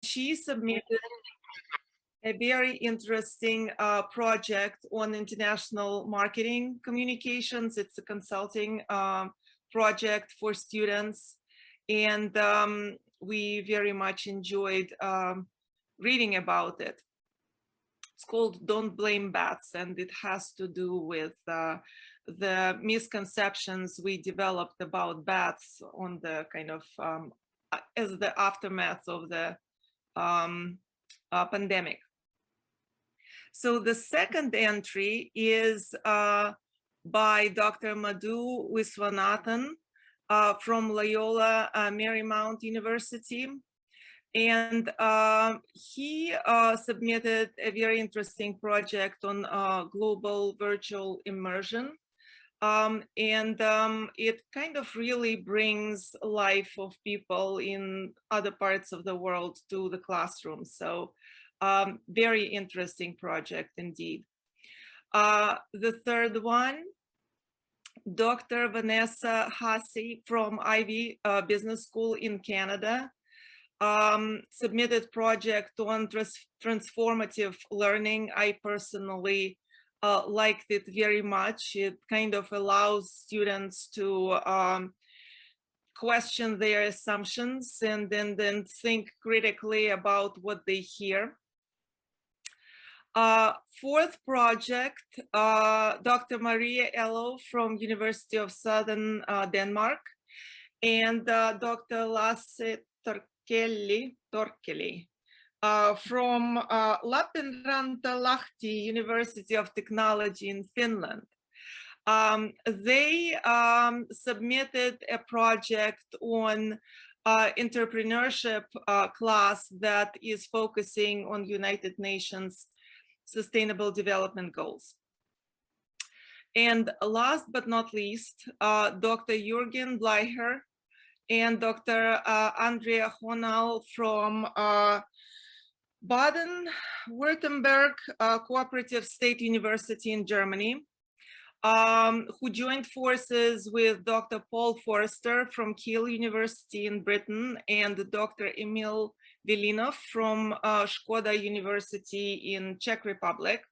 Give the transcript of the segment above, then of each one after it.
she submitted a very interesting project on international marketing communications. It's a consulting project for students, and we very much enjoyed reading about it. It's called Don't Blame Bats, and it has to do with the misconceptions we developed about bats on the kind of as the aftermath of the pandemic. So the second entry is by Dr. Madhu Viswanathan from Loyola Marymount University. And he submitted a very interesting project on global virtual immersion. It kind of really brings life of people in other parts of the world to the classroom. So very interesting project indeed. The third one, Dr. Vanessa Hasse from AIB Business School in Canada, submitted project on transformative learning. I personally liked it very much. It kind of allows students to question their assumptions and then think critically about what they hear. Fourth project, Dr. Maria Elo from University of Southern Denmark, and Dr. Lasse Torkeli from Lappeenranta-Lahti University of Technology in Finland. They submitted a project on entrepreneurship class that is focusing on United Nations Sustainable Development Goals. And last but not least, Dr. Jürgen Bleicher and Dr. Andrea Honal from Baden-Württemberg Cooperative State University in Germany, who joined forces with Dr. Paul Forster from Kiel University in Britain and Dr. Emil Vilinov from Škoda University in Czech Republic.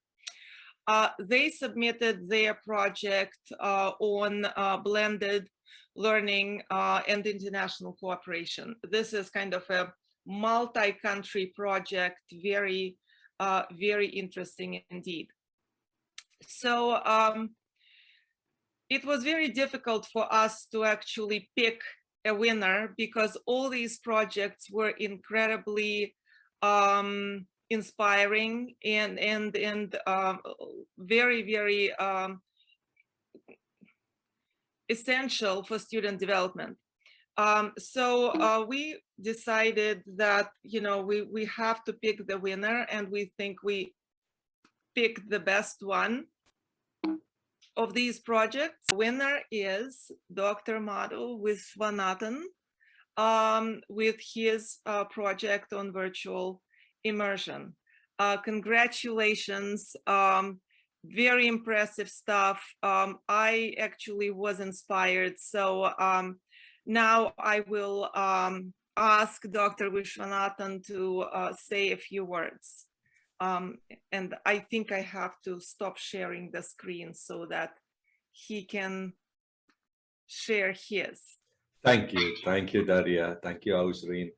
They submitted their project on blended learning and international cooperation. This is kind of a multi-country project, very, very interesting indeed. So it was very difficult for us to actually pick a winner because all these projects were incredibly inspiring and very, very essential for student development. So we decided that, you know, we have to pick the winner, and we think we picked the best one of these projects. The winner is Dr. Madhu Viswanathan with his project on virtual immersion. Congratulations. Very impressive stuff. I actually was inspired. So now I will ask Dr. Viswanathan to say a few words. And I think I have to stop sharing the screen so that he can share his. Thank you, Daria. Thank you, Ausrin.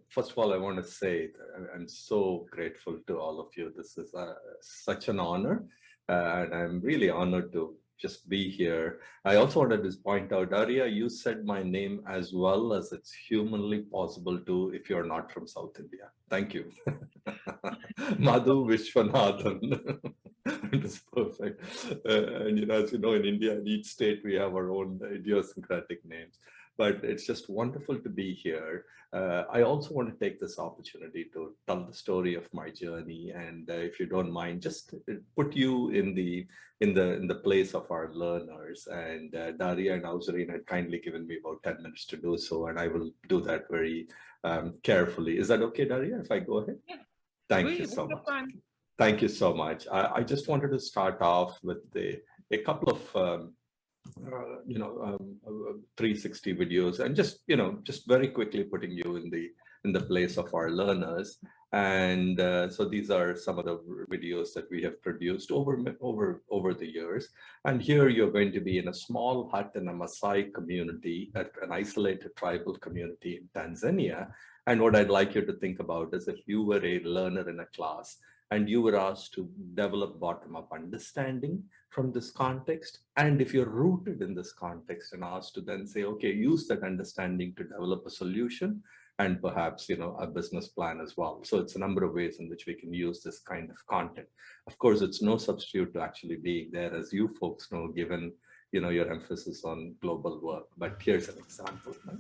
First of all, I want to say I'm so grateful to all of you. This is such an honor, and I'm really honored to just be here. I also wanted to point out, Daria, you said my name as well as it's humanly possible to if you're not from South India. Thank you. Madhu Viswanathan. It is perfect. And, you know, as you know, in India, in each state, we have our own idiosyncratic names. But it's just wonderful to be here. I also want to take this opportunity to tell the story of my journey, and if you don't mind, just put you in the place of our learners. And Daria and Ausrin had kindly given me about 10 minutes to do so, and I will do that very carefully. Is that okay, Daria, if I go ahead? Yeah. Thank you so much. Thank you so much. I just wanted to start off with a couple of 360 videos, and just very quickly putting you in in the place of our learners. And so these are some of the videos that we have produced over the years. And here you're going to be in a small hut in a Maasai community, an isolated tribal community in Tanzania. And what I'd like you to think about is if you were a learner in a class and you were asked to develop bottom-up understanding from this context, and if you're rooted in this context and asked to then say, okay, use that understanding to develop a solution and perhaps, a business plan as well. So it's a number of ways in which we can use this kind of content. Of course, it's no substitute to actually being there, as you folks know, given, your emphasis on global work. But here's an example. Right?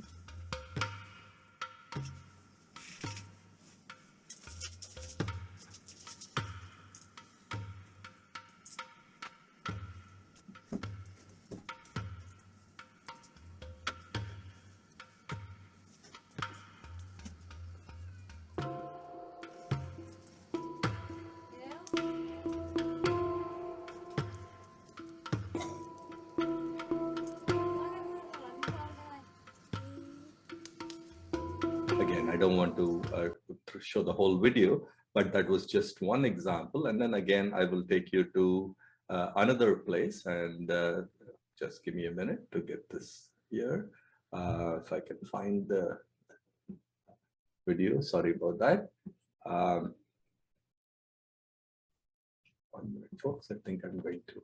Again, I don't want to show the whole video, but that was just one example. And then again, I will take you to another place, and just give me a minute to get this here. If I can find the video, sorry about that. 1 minute, folks. I think I'm going to,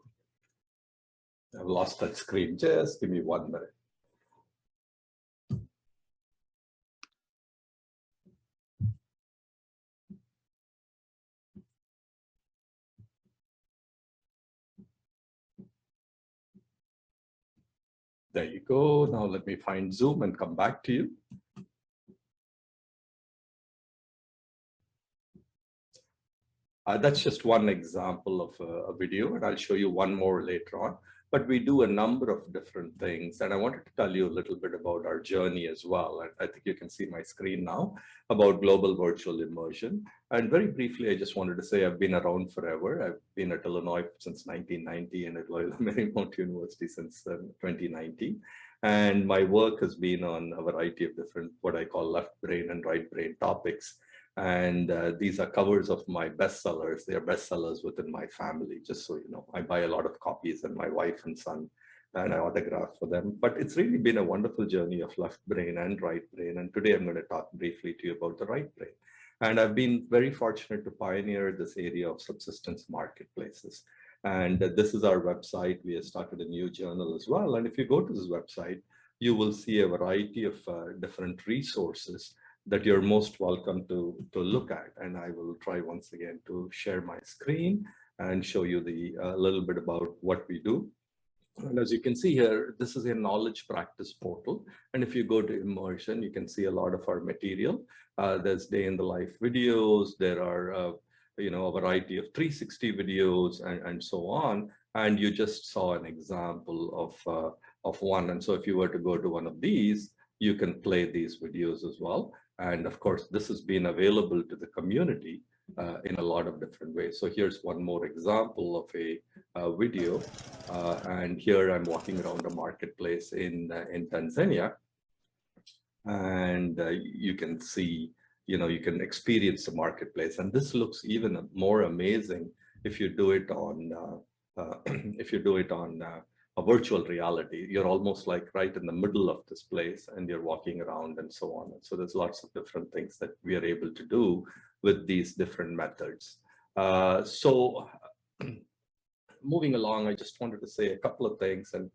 I've lost that screen. Just give me 1 minute. There you go. Now let me find Zoom and come back to you. That's just one example of a video, and I'll show you one more later on. But we do a number of different things, and I wanted to tell you a little bit about our journey as well. And I think you can see my screen now about global virtual immersion. And very briefly, I just wanted to say I've been around forever. I've been at Illinois since 1990 and at Loyola Marymount University since 2019. And my work has been on a variety of different, what I call left brain and right brain topics. And these are covers of my bestsellers. They are bestsellers within my family, just so you know. I buy a lot of copies, and my wife and son, and I autograph for them. But it's really been a wonderful journey of left brain and right brain. And today I'm going to talk briefly to you about the right brain. And I've been very fortunate to pioneer this area of subsistence marketplaces. And this is our website. We have started a new journal as well. And if you go to this website, you will see a variety of different resources that you're most welcome to look at. And I will try once again to share my screen and show you a little bit about what we do. And as you can see here, this is a knowledge practice portal. And if you go to immersion, you can see a lot of our material. There's day in the life videos. There are, a variety of 360 videos and so on. And you just saw an example of one. And so if you were to go to one of these, you can play these videos as well. And of course, this has been available to the community in a lot of different ways. So here's one more example of a video. And here I'm walking around a marketplace in Tanzania. And you can see, you can experience the marketplace. And this looks even more amazing if you do it on, a virtual reality. You're almost like right in the middle of this place and you're walking around and so on. And so there's lots of different things that we are able to do with these different methods. So moving along, I just wanted to say a couple of things and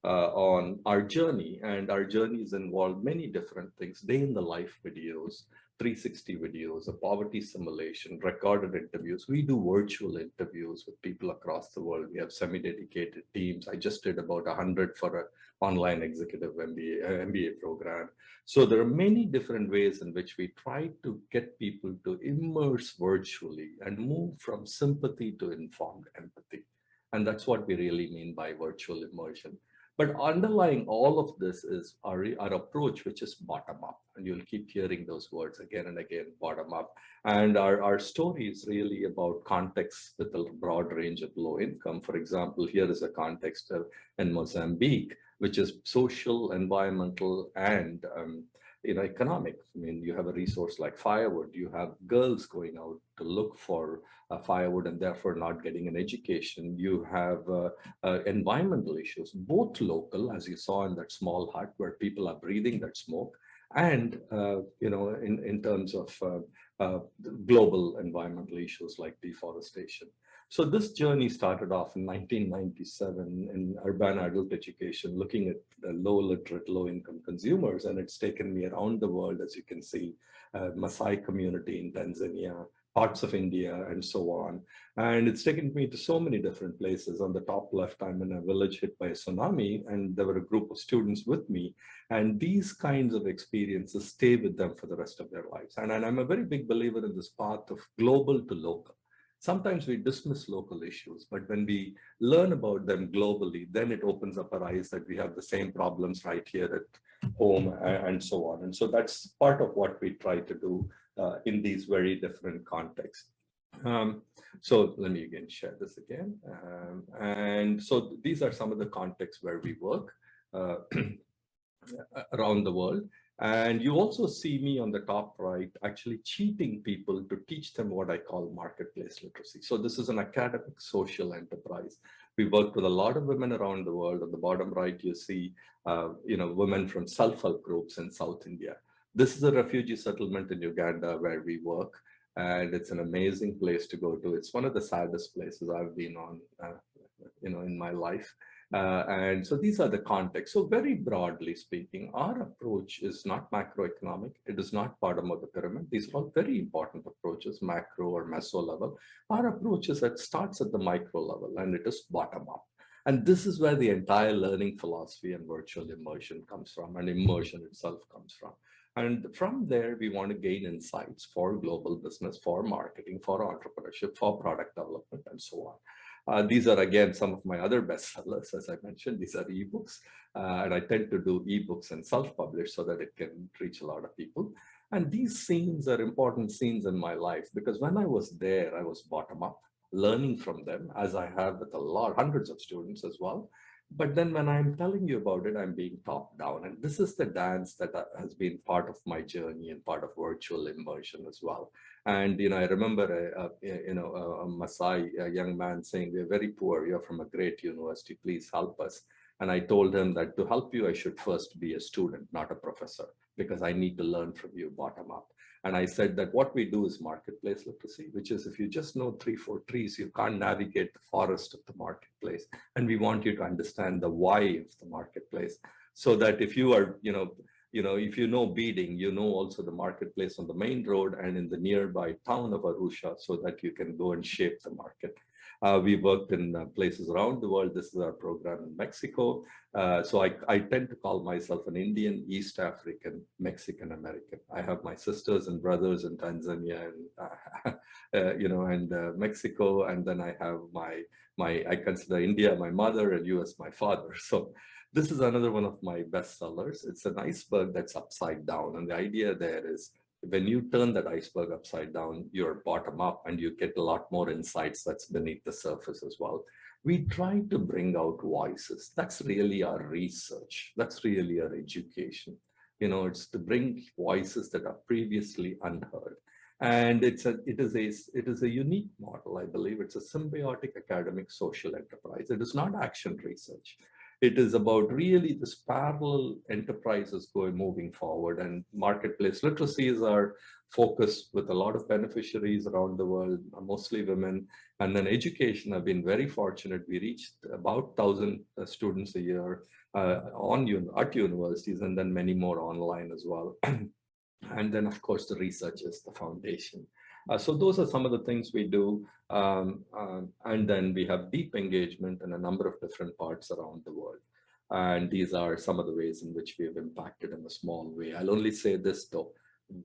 on our journey. And our journeys involve many different things: day in the life videos, 360 videos, a poverty simulation, recorded interviews. We do virtual interviews with people across the world. We have semi-dedicated teams. I just did about 100 for an online executive MBA program. So there are many different ways in which we try to get people to immerse virtually and move from sympathy to informed empathy. And that's what we really mean by virtual immersion. But underlying all of this is our approach, which is bottom up. And you'll keep hearing those words again and again, bottom up. And our story is really about contexts with a broad range of low income. For example, here is a context in Mozambique, which is social, environmental, and economic. I mean, you have a resource like firewood. You have girls going out to look for firewood and therefore not getting an education. You have environmental issues, both local, as you saw in that small hut where people are breathing that smoke, and in terms of global environmental issues like deforestation. So this journey started off in 1997 in urban adult education, looking at the low literate, low income consumers. And it's taken me around the world, as you can see, Maasai community in Tanzania, parts of India, and so on. And it's taken me to so many different places. On the top left, I'm in a village hit by a tsunami, and there were a group of students with me. And these kinds of experiences stay with them for the rest of their lives. And I'm a very big believer in this path of global to local. Sometimes we dismiss local issues, but when we learn about them globally, then it opens up our eyes that we have the same problems right here at home and so on. And so that's part of what we try to do in these very different contexts. So let me again share this again. And so these are some of the contexts where we work around the world. And you also see me on the top right, actually cheating people to teach them what I call marketplace literacy. So this is an academic social enterprise. We work with a lot of women around the world. On the bottom right, you see, women from self-help groups in South India. This is a refugee settlement in Uganda where we work, and it's an amazing place to go to. It's one of the saddest places I've been on, in my life. And so these are the contexts. So very broadly speaking, our approach is not macroeconomic. It is not bottom of the pyramid. These are all very important approaches, macro or meso level. Our approach is that starts at the micro level, and it is bottom up. And this is where the entire learning philosophy and virtual immersion comes from, and immersion itself comes from. And from there, we want to gain insights for global business, for marketing, for entrepreneurship, for product development, and so on. These are, again, some of my other bestsellers. As I mentioned, these are ebooks. And I tend to do ebooks and self-publish so that it can reach a lot of people. And these scenes are important scenes in my life, because when I was there, I was bottom up, learning from them, as I have with hundreds of students as well. But then when I'm telling you about it, I'm being top down. And this is the dance that has been part of my journey and part of virtual immersion as well. And, I remember, a Maasai, a young man saying, "We're very poor. You're from a great university. Please help us." And I told him that to help you, I should first be a student, not a professor, because I need to learn from you bottom up. And I said that what we do is marketplace literacy, which is if you just know 3-4 trees, you can't navigate the forest of the marketplace. And we want you to understand the why of the marketplace, so that if you are, if you know beading, you know also the marketplace on the main road and in the nearby town of Arusha, so that you can go and shape the market. We worked in places around the world. This is our program in Mexico. So I tend to call myself an Indian, East African, Mexican American. I have my sisters and brothers in Tanzania and Mexico, and then I have I consider India my mother and US my father. So this is another one of my bestsellers. It's an iceberg that's upside down, and the idea there is, when you turn that iceberg upside down, you're bottom up and you get a lot more insights that's beneath the surface as well. We try to bring out voices. That's really our research. That's really our education. It's to bring voices that are previously unheard. And it is a unique model, I believe. It's a symbiotic academic social enterprise. It is not action research. It is about really this parallel enterprises moving forward, and marketplace literacy is our focus, with a lot of beneficiaries around the world, mostly women. And then education, I've been very fortunate. We reached about 1,000 students a year at universities, and then many more online as well. And then, of course, the research is the foundation. So those are some of the things we do. And then we have deep engagement in a number of different parts around the world. And these are some of the ways in which we have impacted in a small way. I'll only say this though,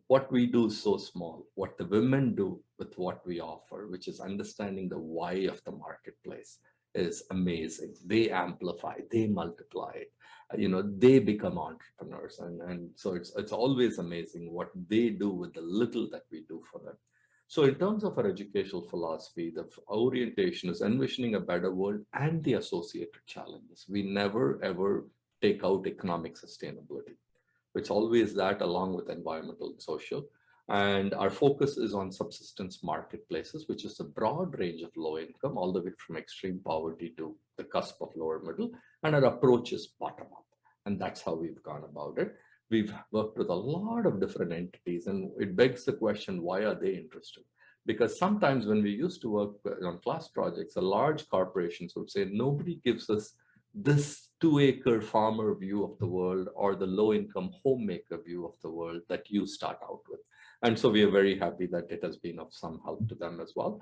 what we do is so small. What the women do with what we offer, which is understanding the why of the marketplace, is amazing. They amplify, they multiply it. They become entrepreneurs. And so it's always amazing what they do with the little that we do for them. So in terms of our educational philosophy, the orientation is envisioning a better world and the associated challenges. We never, ever take out economic sustainability. It's always that along with environmental and social. And our focus is on subsistence marketplaces, which is a broad range of low income, all the way from extreme poverty to the cusp of lower middle. And our approach is bottom up. And that's how we've gone about it. We've worked with a lot of different entities, and it begs the question, why are they interested? Because sometimes when we used to work on class projects, the large corporations would say, nobody gives us this 2-acre farmer view of the world or the low-income homemaker view of the world that you start out with. And so we are very happy that it has been of some help to them as well.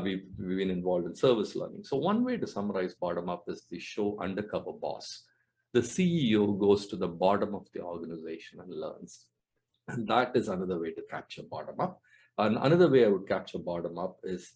We've been involved in service learning. So one way to summarize bottom-up is the show Undercover Boss. The CEO goes to the bottom of the organization and learns. And that is another way to capture bottom-up. And another way I would capture bottom-up is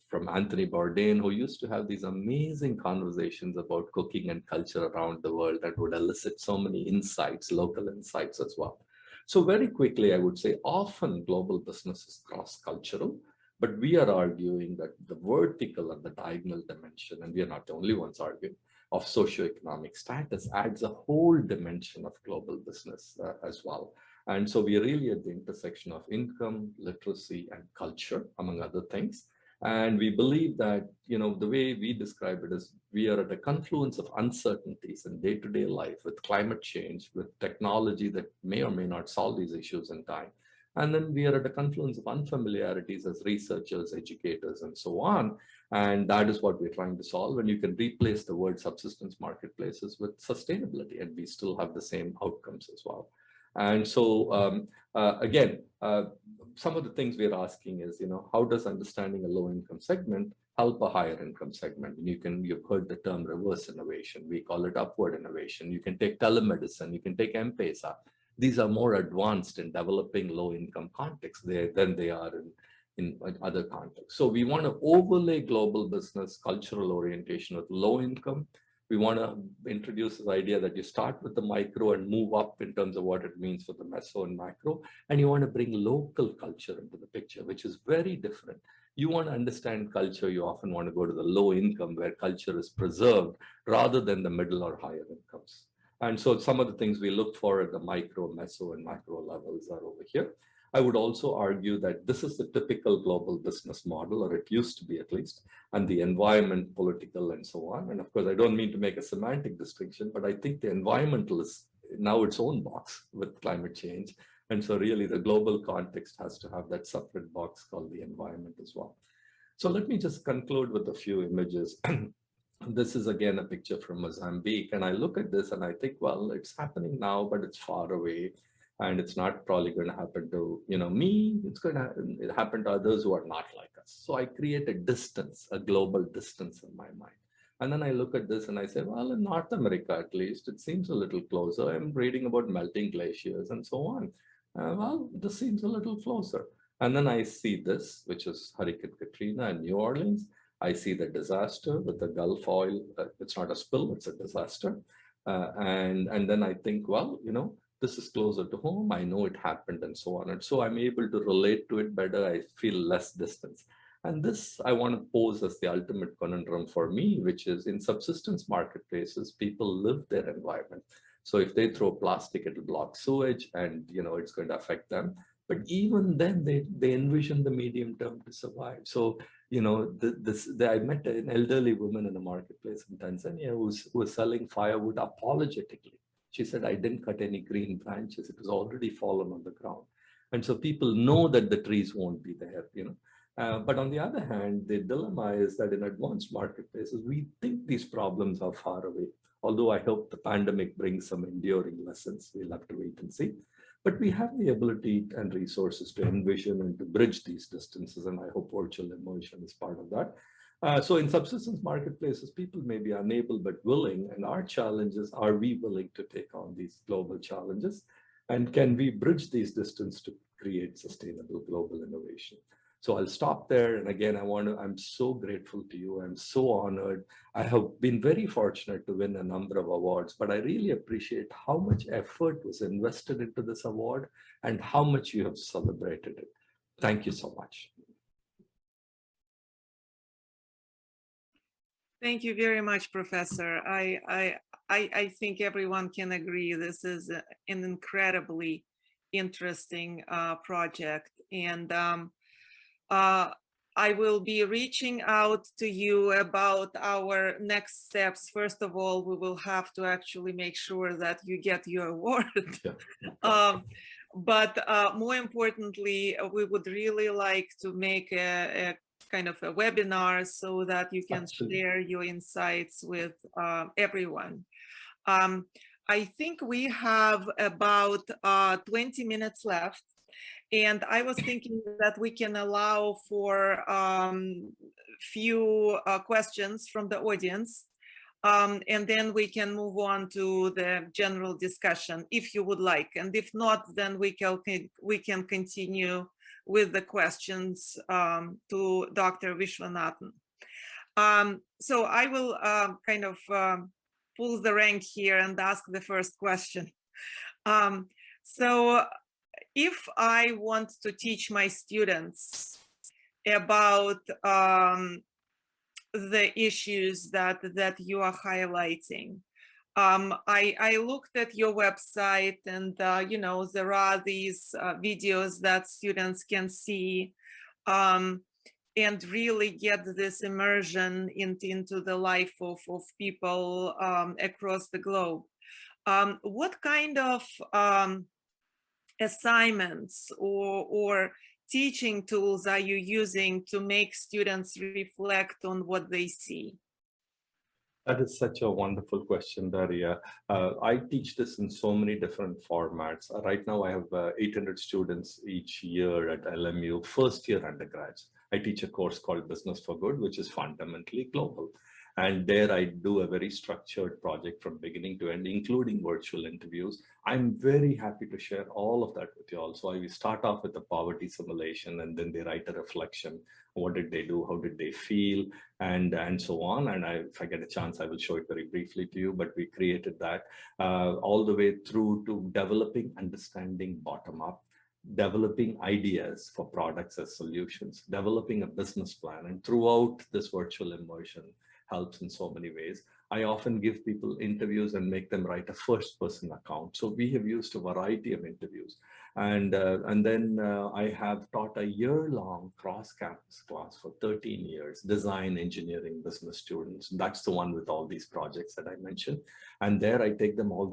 from Anthony Bourdain, who used to have these amazing conversations about cooking and culture around the world that would elicit so many insights, local insights as well. So very quickly, I would say often global business is cross-cultural, but we are arguing that the vertical and the diagonal dimension, and we are not the only ones arguing, of socioeconomic status adds a whole dimension of global business as well. And so we are really at the intersection of income, literacy, and culture, among other things. And we believe that, you know, the way we describe it is we are at a confluence of uncertainties in day-to-day life with climate change, with technology that may or may not solve these issues in time. And then we are at a confluence of unfamiliarities as researchers, educators, and so on. And that is what we're trying to solve. And you can replace the word subsistence marketplaces with sustainability, and we still have the same outcomes as well. And so, again, some of the things we're asking is, you know, how does understanding a low-income segment help a higher income segment? And you've heard the term reverse innovation. We call it upward innovation. You can take telemedicine, you can take M-Pesa. These are more advanced in developing low-income contexts than they are in other contexts. So we want to overlay global business cultural orientation with low income. We want to introduce this idea that you start with the micro and move up in terms of what it means for the meso and macro. And you want to bring local culture into the picture, which is very different. You want to understand culture, you often want to go to the low income where culture is preserved rather than the middle or higher incomes. And so some of the things we look for at the micro, meso, and macro levels are over here. I would also argue that this is the typical global business model, or it used to be at least, and the environment, political, and so on. And of course, I don't mean to make a semantic distinction, but I think the environmental is now its own box with climate change. And so really the global context has to have that separate box called the environment as well. So let me just conclude with a few images. This is again a picture from Mozambique. And I look at this and I think, well, it's happening now, but it's far away. And it's not probably going to happen to, you know, me. It's going to happen to others who are not like us. So I create a distance, a global distance in my mind. And then I look at this and I say, well, in North America, at least, it seems a little closer. I'm reading about melting glaciers and so on. Well, this seems a little closer. And then I see this, which is Hurricane Katrina in New Orleans. I see the disaster with the Gulf oil. It's not a spill, it's a disaster. And then I think, well, you know, this is closer to home. I know it happened and so on. And so I'm able to relate to it better. I feel less distance. And this I want to pose as the ultimate conundrum for me, which is in subsistence marketplaces, people live their environment. So if they throw plastic, it'll block sewage and, you know, it's going to affect them. But even then they envision the medium term to survive. So, you know, I met an elderly woman in a marketplace in Tanzania who was selling firewood apologetically. She said, I didn't cut any green branches. It was already fallen on the ground. And so people know that the trees won't be there, you know. But on the other hand, the dilemma is that in advanced marketplaces, we think these problems are far away. Although I hope the pandemic brings some enduring lessons, we'll have to wait and see. But we have the ability and resources to envision and to bridge these distances. And I hope virtual immersion is part of that. So in subsistence marketplaces, people may be unable but willing, and our challenge is, are we willing to take on these global challenges? And can we bridge these distances to create sustainable global innovation? So I'll stop there. And again, I'm so grateful to you. I'm so honored. I have been very fortunate to win a number of awards, but I really appreciate how much effort was invested into this award and how much you have celebrated it. Thank you so much. Thank you very much, Professor. I think everyone can agree this is an incredibly interesting project. And I will be reaching out to you about our next steps. First of all, we will have to actually make sure that you get your award. Yeah. But more importantly, we would really like to make a kind of a webinar so that you can share your insights with everyone. I think we have about 20 minutes left. And I was thinking that we can allow for few questions from the audience. And then we can move on to the general discussion if you would like. And if not, then we can continue with the questions to Dr. Vishwanathan. So I will kind of pull the rank here and ask the first question. So if I want to teach my students about the issues that you are highlighting, I looked at your website, and you know, there are these videos that students can see and really get this immersion into the life of people across the globe. What kind of assignments or teaching tools are you using to make students reflect on what they see? That is such a wonderful question, Daria. I teach this in so many different formats. Right now, I have 800 students each year at LMU, first year undergrads. I teach a course called Business for Good, which is fundamentally global. And there I do a very structured project from beginning to end, including virtual interviews. I'm very happy to share all of that with you all. So I start off with a poverty simulation, and then they write a reflection. What did they do? How did they feel? And so on. And if I get a chance, I will show it very briefly to you, but we created that all the way through to developing understanding bottom up, developing ideas for products as solutions, developing a business plan. And throughout this virtual immersion helps in so many ways. I often give people interviews and make them write a first person account. So we have used a variety of interviews. And then I have taught a year-long cross-campus class for 13 years, design, engineering, business students. That's the one with all these projects that I mentioned. And there I take them all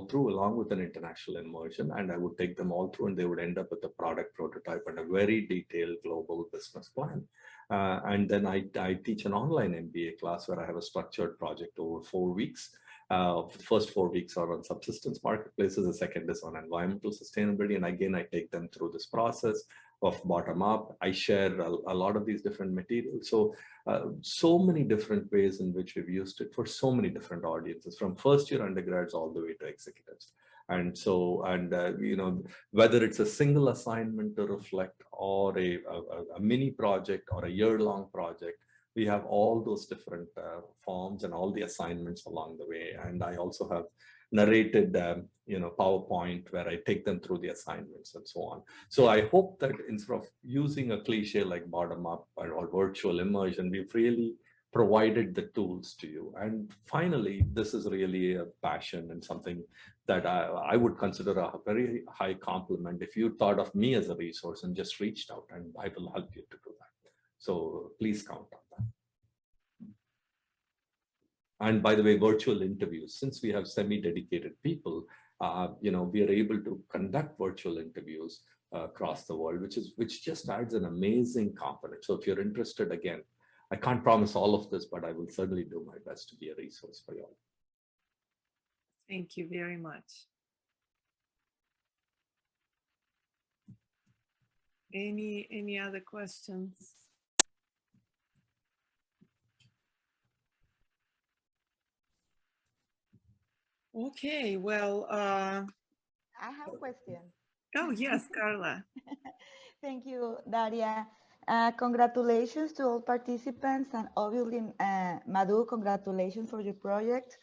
through along with an international immersion, and I would take them all through, and they would end up with a product prototype and a very detailed global business plan. And then I teach an online MBA class where I have a structured project over 4 weeks. The first 4 weeks are on subsistence marketplaces. The second is on environmental sustainability. And again, I take them through this process of bottom up. I share a lot of these different materials. So many different ways in which we've used it for so many different audiences, from first year undergrads all the way to executives. And you know, whether it's a single assignment to reflect or a mini project or a year-long project, we have all those different forms and all the assignments along the way. And I also have narrated, you know, PowerPoint where I take them through the assignments and so on. So I hope that instead of using a cliche like bottom up or virtual immersion, we've really provided the tools to you. And finally, this is really a passion and something that I would consider a very high compliment if you thought of me as a resource and just reached out, and I will help you to do that. So please count on that. And by the way, virtual interviews, since we have semi-dedicated people, you know, we are able to conduct virtual interviews across the world, which just adds an amazing component. So if you're interested, again, I can't promise all of this, but I will certainly do my best to be a resource for you all. Thank you very much. Any other questions? Okay, well, I have a question. Oh, yes, Carla. Thank you, Daria. Congratulations to all participants, and obviously, Madhu, congratulations for your project.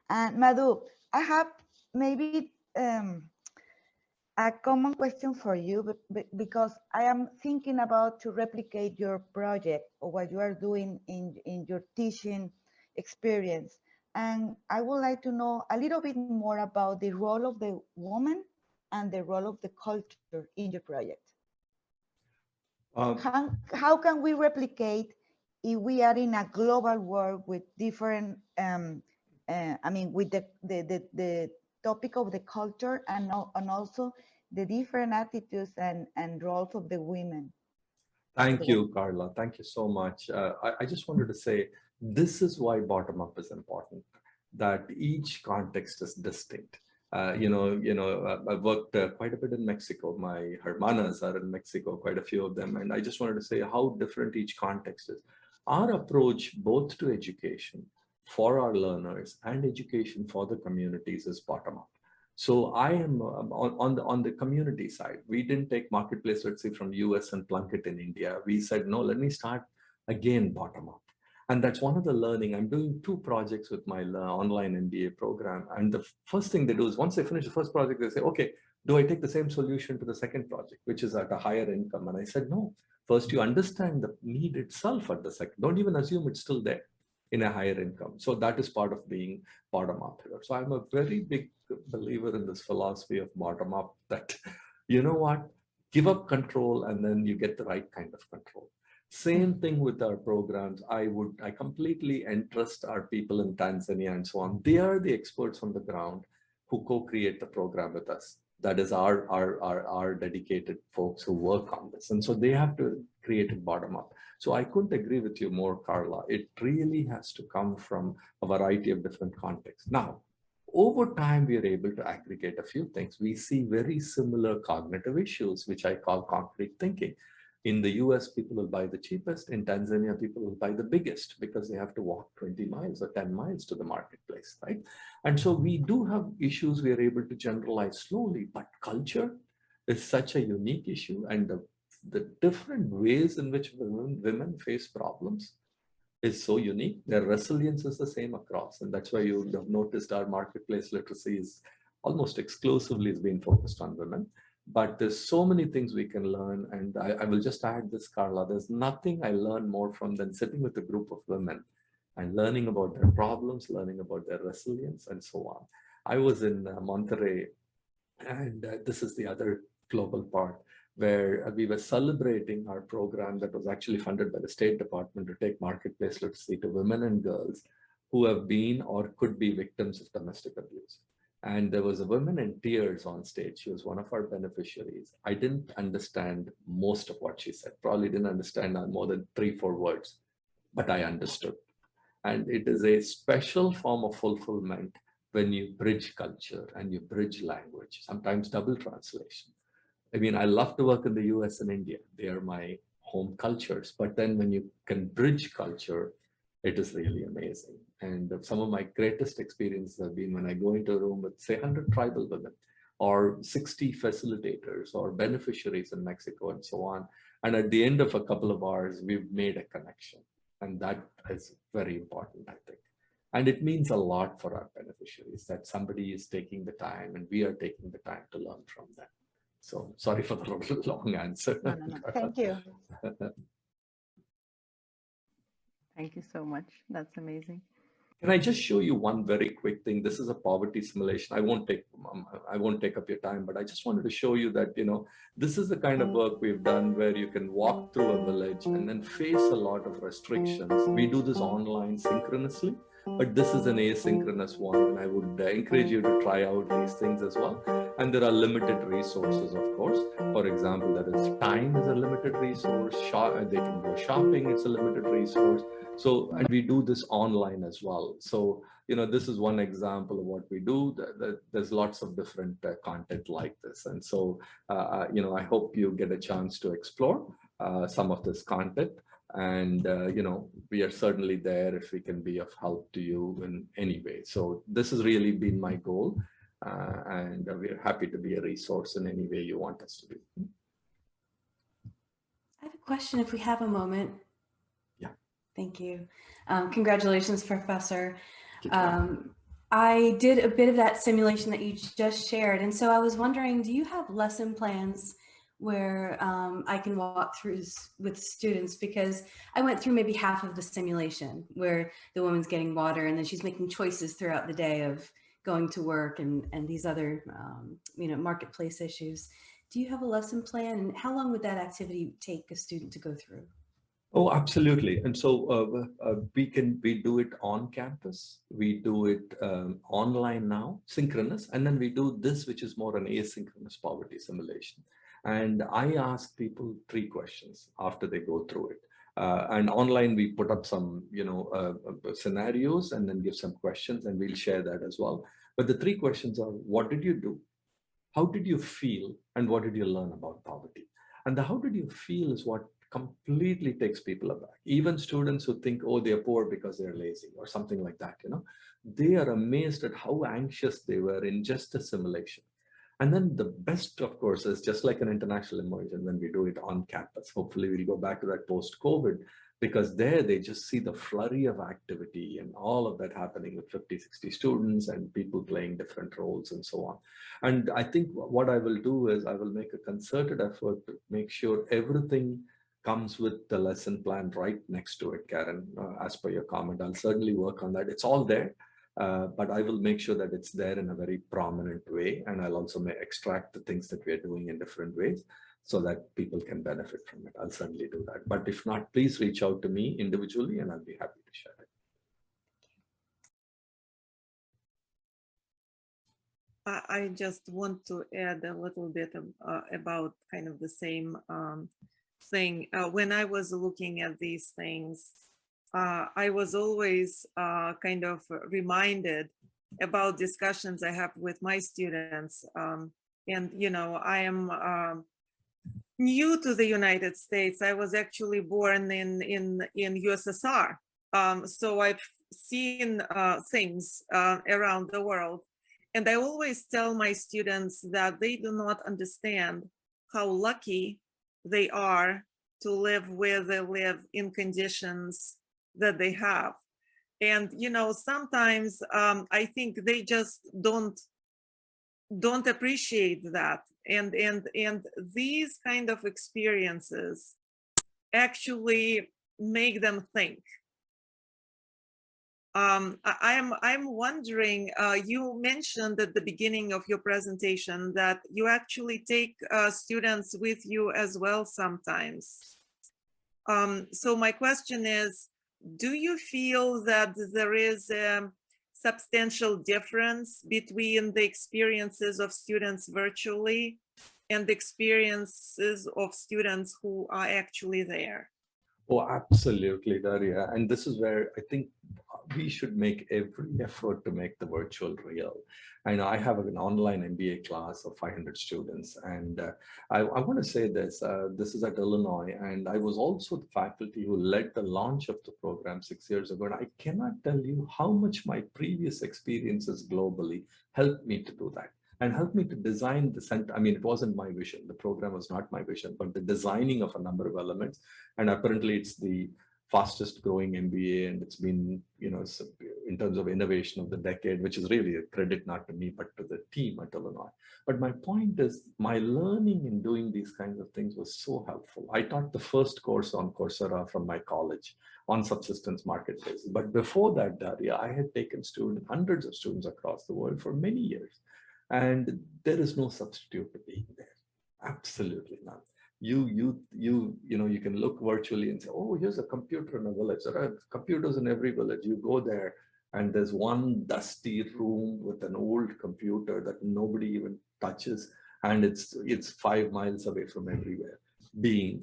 And Madhu, I have maybe a common question for you, because I am thinking about to replicate your project or what you are doing in your teaching experience. And I would like to know a little bit more about the role of the woman and the role of the culture in your project. How can we replicate if we are in a global world with different, with the topic of the culture and also the different attitudes and roles of the women? Thank you, Carla. Thank you so much. I just wanted to say, this is why bottom-up is important, that each context is distinct. I've worked quite a bit in Mexico. My hermanas are in Mexico, quite a few of them. And I just wanted to say how different each context is. Our approach both to education for our learners and education for the communities is bottom-up. So I am on the community side. We didn't take marketplace literacy from US and plunk it in India. We said, no, let me start again bottom up. And that's one of the learning. I'm doing 2 projects with my online MBA program. And the first thing they do is once they finish the first project, they say, okay, do I take the same solution to the second project, which is at a higher income? And I said, no, first you understand the need itself at the second. Don't even assume it's still there in a higher income. So that is part of being bottom up here. So I'm a very big believer in this philosophy of bottom up, that, you know what, give up control and then you get the right kind of control. Same thing with our programs. I completely entrust our people in Tanzania and so on. They are the experts on the ground who co-create the program with us. That is our dedicated folks who work on this. And so they have to create it bottom up. So I couldn't agree with you more, Carla. It really has to come from a variety of different contexts. Now, over time, we are able to aggregate a few things. We see very similar cognitive issues, which I call concrete thinking. In the US, people will buy the cheapest. In Tanzania, people will buy the biggest because they have to walk 20 miles or 10 miles to the marketplace, right? And so we do have issues we are able to generalize slowly, but culture is such a unique issue, and the different ways in which women face problems is so unique. Their resilience is the same across, and that's why you have noticed our marketplace literacy is almost exclusively is being focused on women. But there's so many things we can learn, and I will just add this, Carla. There's nothing I learn more from than sitting with a group of women and learning about their problems, learning about their resilience, and so on. I was in Monterrey, and this is the other global part, where we were celebrating our program that was actually funded by the State Department to take marketplace literacy to women and girls who have been or could be victims of domestic abuse. And there was a woman in tears on stage. She was one of our beneficiaries. I didn't understand most of what she said, probably didn't understand more than 3-4 words, but I understood. And it is a special form of fulfillment when you bridge culture and you bridge language, sometimes double translation. I mean, I love to work in the US and India. They are my home cultures. But then when you can bridge culture, it is really amazing. And some of my greatest experiences have been when I go into a room with, say, 100 tribal women or 60 facilitators or beneficiaries in Mexico and so on. And at the end of a couple of hours, we've made a connection. And that is very important, I think. And it means a lot for our beneficiaries that somebody is taking the time and we are taking the time to learn from them. So sorry for the long answer. No. Thank you. Thank you so much. That's amazing. Can I just show you one very quick thing? This is a poverty simulation. I won't take up your time, but I just wanted to show you that, you know, this is the kind of work we've done where you can walk through a village and then face a lot of restrictions. We do this online synchronously, but this is an asynchronous one, and I would encourage you to try out these things as well. And there are limited resources, of course. For example, there is time is a limited resource. They can go shopping, it's a limited resource. So, and we do this online as well. So, you know, this is one example of what we do. There's lots of different content like this. And so, you know, I hope you get a chance to explore some of this content. And, you know, we are certainly there if we can be of help to you in any way. So this has really been my goal. And we're happy to be a resource in any way you want us to be. I have a question if we have a moment. Yeah. Thank you. Congratulations, Professor. I did a bit of that simulation that you just shared. And so I was wondering, do you have lesson plans where I can walk through with students, because I went through maybe half of the simulation where the woman's getting water and then she's making choices throughout the day of going to work and these other, marketplace issues. Do you have a lesson plan, and how long would that activity take a student to go through? Oh, absolutely. And so we do it on campus. We do it online now, synchronous, and then we do this, which is more an asynchronous poverty simulation. And I ask people 3 questions after they go through it. And online, we put up some, scenarios and then give some questions, and we'll share that as well. But the 3 questions are: what did you do? How did you feel? And what did you learn about poverty? And the how did you feel is what completely takes people aback. Even students who think, oh, they're poor because they're lazy or something like that, they are amazed at how anxious they were in just a simulation. And then the best, of course, is just like an international immersion when we do it on campus. Hopefully we'll go back to that post-COVID, because there they just see the flurry of activity and all of that happening with 50, 60 students and people playing different roles and so on. And I think what I will do is I will make a concerted effort to make sure everything comes with the lesson plan right next to it, Karen, as per your comment. I'll certainly work on that. It's all there. But I will make sure that it's there in a very prominent way. And I'll also extract the things that we are doing in different ways so that people can benefit from it. I'll certainly do that. But if not, please reach out to me individually and I'll be happy to share it. I just want to add a little bit about kind of the same thing. When I was looking at these things, I was always kind of reminded about discussions I have with my students. And, I am new to the United States. I was actually born in USSR. So I've seen things around the world. And I always tell my students that they do not understand how lucky they are to live where they live in conditions that they have. And sometimes I think they just don't appreciate that, and these kind of experiences actually make them think. I'm wondering, you mentioned at the beginning of your presentation that you actually take students with you as well sometimes. So my question is, do you feel that there is a substantial difference between the experiences of students virtually and the experiences of students who are actually there? Oh, absolutely, Daria. And this is where I think we should make every effort to make the virtual real. I know I have an online MBA class of 500 students, and I want to say this. This is at Illinois, and I was also the faculty who led the launch of the program 6 years ago. And I cannot tell you how much my previous experiences globally helped me to do that and helped me to design the center. I mean, it wasn't my vision. The program was not my vision, but the designing of a number of elements. And apparently it's the fastest growing MBA, and it's been, in terms of innovation of the decade, which is really a credit not to me, but to the team at Illinois. But my point is, my learning in doing these kinds of things was so helpful. I taught the first course on Coursera from my college on subsistence marketplaces. But before that, Daria, I had taken hundreds of students across the world for many years. And there is no substitute to being there. Absolutely none. You can look virtually and say, oh, here's a computer in a village. There are computers in every village. You go there and there's one dusty room with an old computer that nobody even touches. And it's 5 miles away from everywhere. Being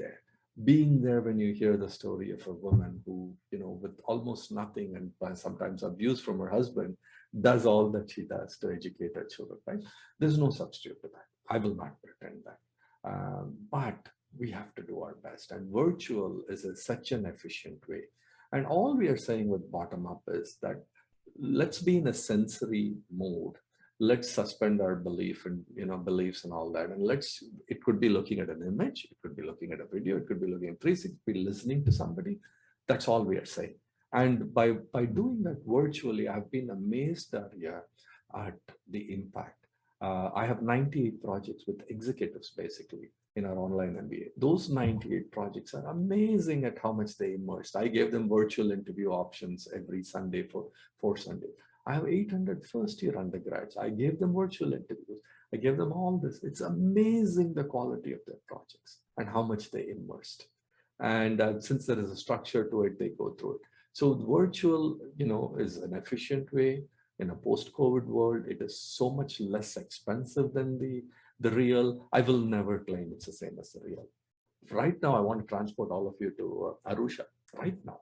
there when you hear the story of a woman who, with almost nothing and sometimes abuse from her husband, does all that she does to educate her children, right? There's no substitute to that. I will not pretend that. But we have to do our best. And virtual is such an efficient way. And all we are saying with bottom up is that let's be in a sensory mode. Let's suspend our beliefs and all that. And it could be looking at an image, it could be looking at a video, it could be looking at 360, it could be listening to somebody. That's all we are saying. And by doing that virtually, I've been amazed, Daria, at the impact. I have 98 projects with executives basically in our online MBA. Those 98 projects are amazing at how much they immersed. I gave them virtual interview options every Sunday for 4 Sundays. I have 800 first-year undergrads. I gave them virtual interviews. I gave them all this. It's amazing the quality of their projects and how much they immersed. And since there is a structure to it, they go through it. So virtual, is an efficient way. In a post-COVID world, it is so much less expensive than the real. I will never claim it's the same as the real. Right now, I want to transport all of you to Arusha right now,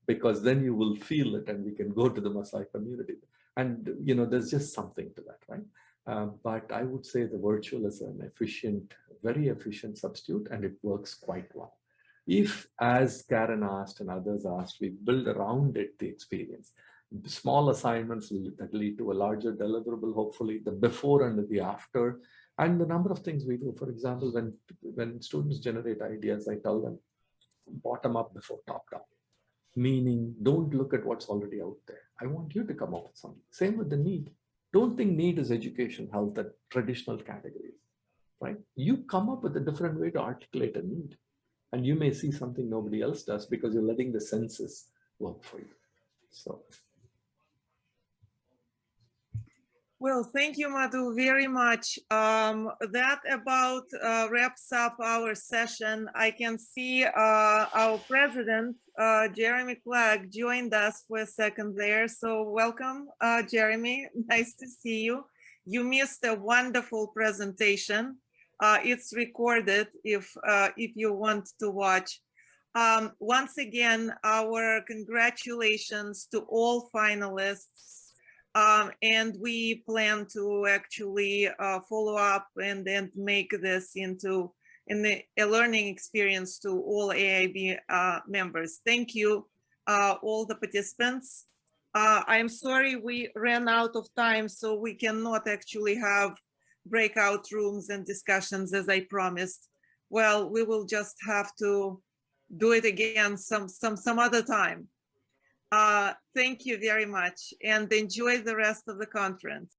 because then you will feel it and we can go to the Maasai community. And, there's just something to that, right? But I would say the virtual is an efficient, very efficient substitute, and it works quite well. If, as Karen asked and others asked, we build around it the experience, small assignments that lead to a larger deliverable, hopefully, the before and the after, and the number of things we do. For example, when students generate ideas, I tell them bottom up before top down, meaning don't look at what's already out there. I want you to come up with something. Same with the need. Don't think need is education, health, and traditional categories, right? You come up with a different way to articulate a need, and you may see something nobody else does because you're letting the senses work for you. So. Well, thank you, Madhu, very much. That about wraps up our session. I can see our president, Jeremy Clark, joined us for a second there. So welcome, Jeremy. Nice to see you. You missed a wonderful presentation. It's recorded if you want to watch. Once again, our congratulations to all finalists. And we plan to actually follow up and make this into a learning experience to all AIB members. Thank you, all the participants. I'm sorry we ran out of time, so we cannot actually have breakout rooms and discussions as I promised. Well, we will just have to do it again some other time. Thank you very much and enjoy the rest of the conference.